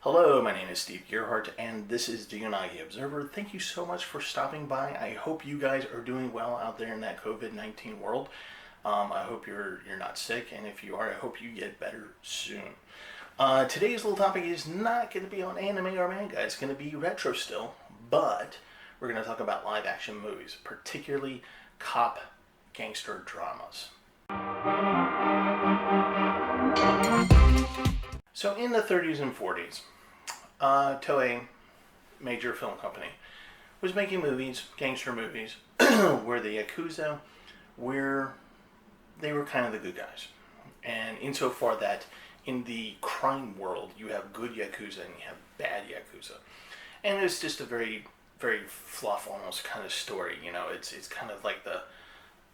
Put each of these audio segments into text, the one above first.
Hello, my name is Steve Gearhart, and this is the Unagi Observer. Thank you so much for stopping by. I hope you guys are doing well out there in that COVID-19 world. I hope you're not sick, and if you are, I hope you get better soon. Today's little topic is not going to be on anime or manga. It's going to be retro still, but we're going to talk about live-action movies, particularly cop gangster dramas. So in the 30s and 40s, Toei, major film company, was making movies, gangster movies, where the Yakuza, where they were kind of the good guys. And insofar that in the crime world, you have good Yakuza and you have bad Yakuza. And it's just a very, very fluff almost kind of story. You know, it's kind of like the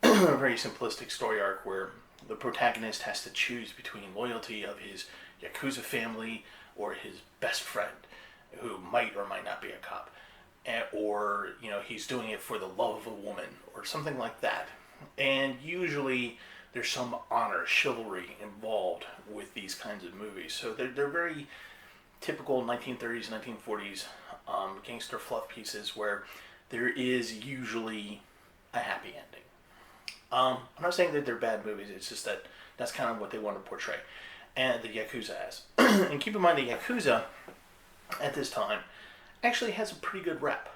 very simplistic story arc where the protagonist has to choose between loyalty of his Yakuza family or his best friend, who might or might not be a cop, or he's doing it for the love of a woman or something like that. And usually there's some honor, chivalry involved with these kinds of movies. So they're very typical 1930s, 1940s gangster fluff pieces where there is usually a happy ending. I'm not saying that they're bad movies, it's just that that's kind of what they want to portray. And the Yakuza has. And keep in mind, the Yakuza, at this time, actually has a pretty good rep.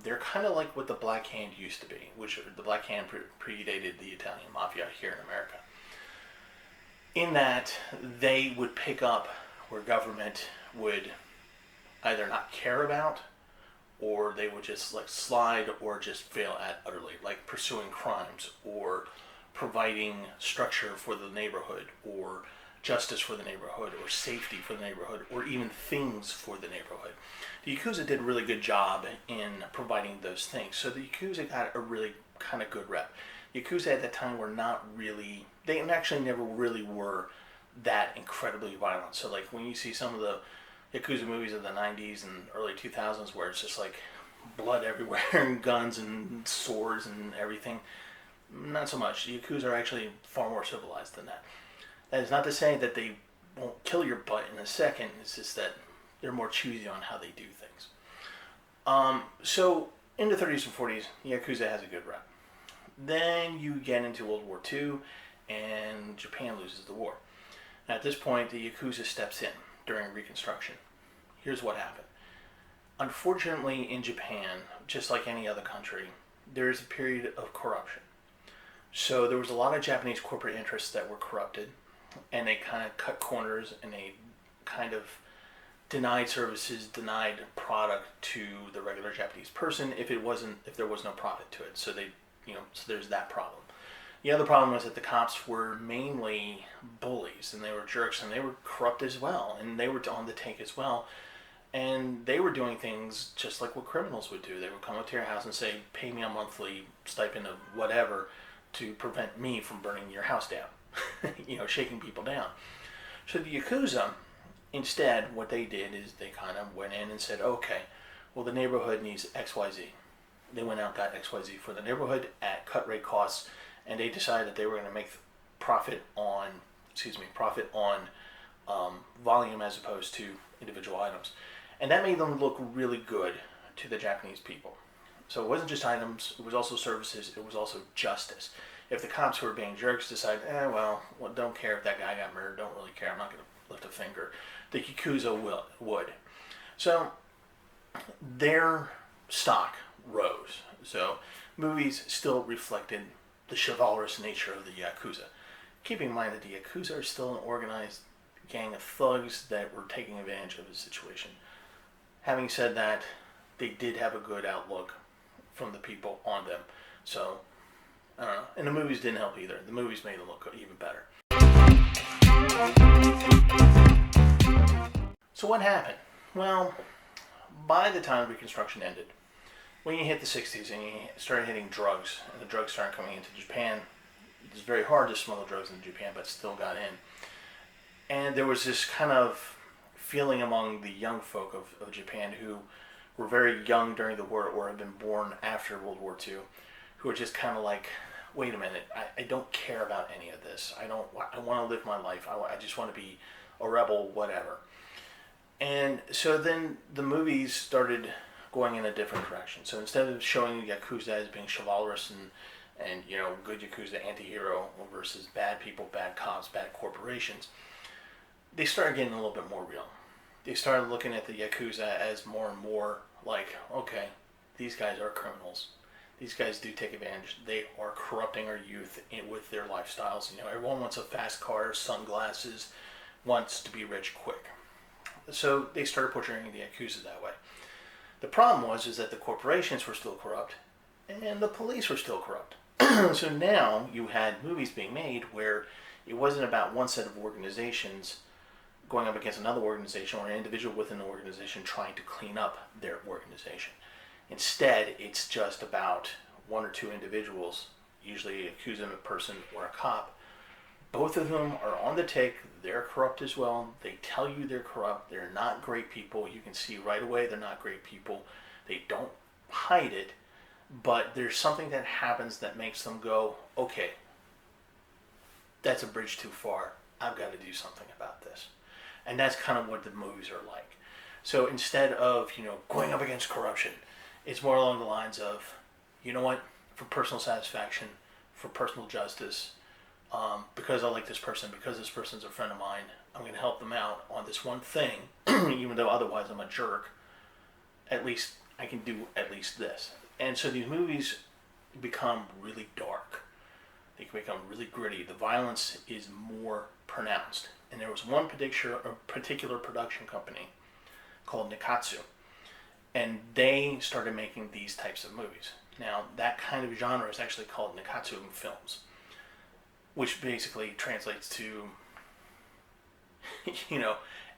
They're kind of like what the Black Hand used to be, which the Black Hand predated the Italian Mafia here in America. In that, they would pick up where government would either not care about, or they would just slide or just fail at utterly, like pursuing crimes, or providing structure for the neighborhood, or justice for the neighborhood, or safety for the neighborhood, or even things for the neighborhood. The Yakuza did a really good job in providing those things. So the Yakuza got a really kind of good rep. Yakuza at that time were not really, they actually never really were that incredibly violent. So like when you see some of the Yakuza movies of the 90s and early 2000s where it's just like blood everywhere and guns and swords and everything, not so much. The Yakuza are actually far more civilized than that. That is not to say that they won't kill your butt in a second. It's just that they're more choosy on how they do things. So in the 30s and 40s, the Yakuza has a good rep. Then you get into World War II, and Japan loses the war. Now, at this point, the Yakuza steps in during Reconstruction. Here's what happened. Unfortunately, in Japan, just like any other country, there is a period of corruption. So there was a lot of Japanese corporate interests that were corrupted, and they kind of cut corners, and they kind of denied services, denied product to the regular Japanese person if there was no profit to it. So so there's that problem. The other problem was that the cops were mainly bullies, and they were jerks, and they were corrupt as well, and they were on the take as well. And they were doing things just like what criminals would do. They would come up to your house and say, pay me a monthly stipend of whatever to prevent me from burning your house down. Shaking people down. So the Yakuza, instead, what they did is they kind of went in and said, okay, well, the neighborhood needs XYZ. They went out and got XYZ for the neighborhood at cut rate costs, and they decided that they were going to make profit on volume as opposed to individual items. And that made them look really good to the Japanese people. So it wasn't just items, it was also services, it was also justice. If the cops who were being jerks decide, don't care if that guy got murdered, don't really care, I'm not going to lift a finger, the Yakuza would. So their stock rose. So movies still reflected the chivalrous nature of the Yakuza. Keeping in mind that the Yakuza are still an organized gang of thugs that were taking advantage of the situation. Having said that, they did have a good outlook from the people on them. So, I don't know. And the movies didn't help either. The movies made them look even better. So what happened? Well, by the time Reconstruction ended, when you hit the 60s and you started hitting drugs, and the drugs started coming into Japan, it's very hard to smuggle drugs into Japan, but still got in. And there was this kind of feeling among the young folk of Japan who were very young during the war or had been born after World War II, who were just kind of like, wait a minute, I don't care about any of this. I want to live my life. I just want to be a rebel, whatever. And so then the movies started going in a different direction. So instead of showing Yakuza as being chivalrous and good Yakuza anti-hero versus bad people, bad cops, bad corporations, they started getting a little bit more real. They started looking at the Yakuza as more and more like, okay, these guys are criminals. These guys do take advantage. They are corrupting our youth with their lifestyles. Everyone wants a fast car, sunglasses, wants to be rich quick. So they started portraying the Yakuza that way. The problem is that the corporations were still corrupt and the police were still corrupt. So now you had movies being made where it wasn't about one set of organizations going up against another organization or an individual within an organization trying to clean up their organization. Instead, it's just about one or two individuals, usually accusing a person or a cop, both of whom are on the take. They're corrupt as well. They tell you they're corrupt. They're not great people. You can see right away they're not great people. They don't hide it, but there's something that happens that makes them go, okay, that's a bridge too far. I've got to do something about this. And that's kind of what the movies are like. So instead of, going up against corruption, it's more along the lines of, you know what, for personal satisfaction, for personal justice, because I like this person, because this person's a friend of mine, I'm going to help them out on this one thing, even though otherwise I'm a jerk. At least I can do at least this. And so these movies become really dark. They can become really gritty. The violence is more pronounced. And there was one particular production company called Nikatsu. And they started making these types of movies. Now, that kind of genre is actually called Nikatsu films, which basically translates to,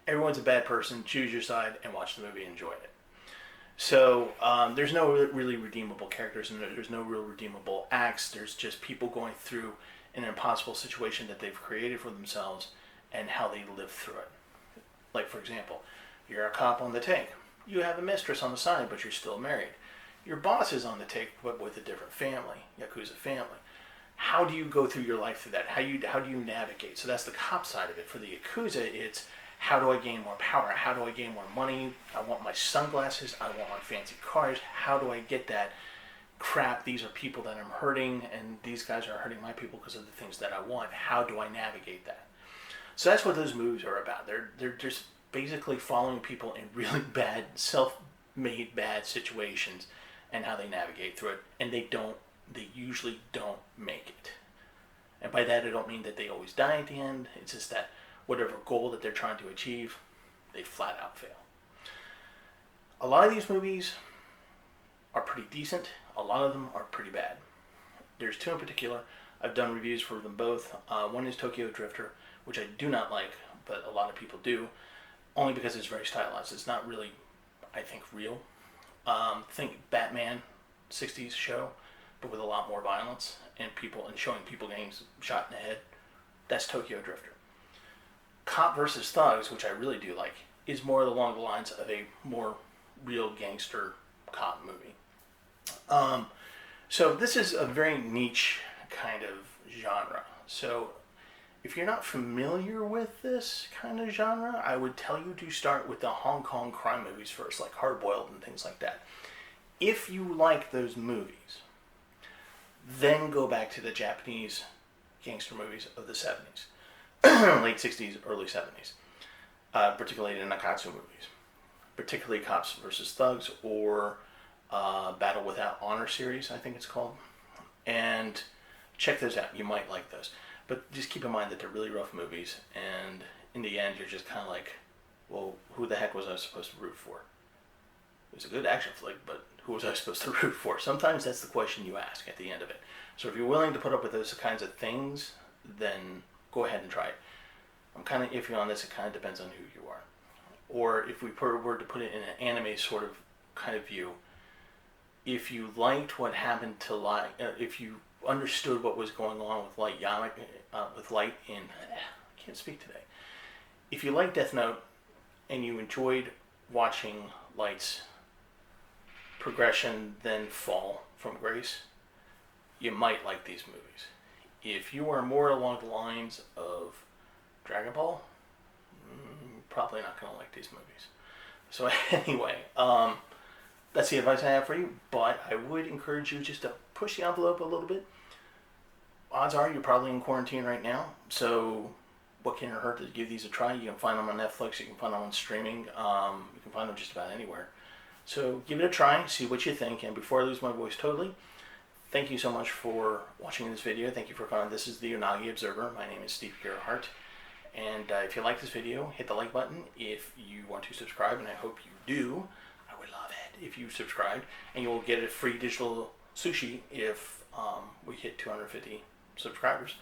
everyone's a bad person, choose your side, and watch the movie and enjoy it. So there's no really redeemable characters, and there's no real redeemable acts. There's just people going through an impossible situation that they've created for themselves and how they live through it. Like, for example, you're a cop on the take. You have a mistress on the side, but you're still married. Your boss is on the take, but with a different family, Yakuza family. How do you go through your life through that? How do you navigate? So that's the cop side of it. For the Yakuza, it's how do I gain more power? How do I gain more money? I want my sunglasses. I want my fancy cars. How do I get that? Crap, these are people that I'm hurting, and these guys are hurting my people because of the things that I want. How do I navigate that? So that's what those movies are about. They're just basically following people in really bad, self-made bad situations and how they navigate through it. And they usually don't make it. And by that, I don't mean that they always die at the end. It's just that whatever goal that they're trying to achieve, they flat out fail. A lot of these movies are pretty decent. A lot of them are pretty bad. There's two in particular. I've done reviews for them both. One is Tokyo Drifter, which I do not like, but a lot of people do, only because it's very stylized. It's not really, I think, real. Think Batman 60s show, but with a lot more violence and showing people getting shot in the head. That's Tokyo Drifter. Cop versus Thugs, which I really do like, is more along the lines of a more real gangster cop movie. So this is a very niche kind of genre. So if you're not familiar with this kind of genre, I would tell you to start with the Hong Kong crime movies first, like Hard Boiled and things like that. If you like those movies, then go back to the Japanese gangster movies of the 70s, late 60s, early 70s, particularly the Nakatsu movies, particularly Cops versus Thugs or Battle Without Honor series, I think it's called. And check those out. You might like those. But just keep in mind that they're really rough movies, and in the end, you're just kind of like, well, who the heck was I supposed to root for? It was a good action flick, but who was I supposed to root for? Sometimes that's the question you ask at the end of it. So if you're willing to put up with those kinds of things, then go ahead and try it. I'm kind of iffy on this. It kind of depends on who you are. Or if we were to put it in an anime sort of kind of view, if you liked what happened to Light, if you understood what was going on with Light in, I can't speak today. If you like Death Note and you enjoyed watching Light's progression then fall from grace, you might like these movies. If you are more along the lines of Dragon Ball, probably not going to like these movies. So anyway, that's the advice I have for you, but I would encourage you just to push the envelope a little bit. Odds are you're probably in quarantine right now, so what can it hurt to give these a try? You can find them on Netflix, you can find them on streaming, you can find them just about anywhere. So give it a try, see what you think, and before I lose my voice totally, thank you so much for watching this video. Thank you for coming. This is the Unagi Observer. My name is Steve Gerhardt. And if you like this video, hit the like button. If you want to subscribe, and I hope you do, I would love it if you subscribed. And you will get a free digital sushi if we hit 250 subscribers.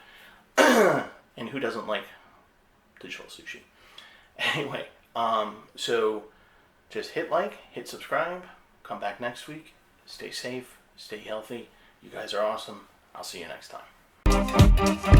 And who doesn't like digital sushi? Anyway, so just hit like, hit subscribe, come back next week. Stay safe, stay healthy. You guys are awesome. I'll see you next time.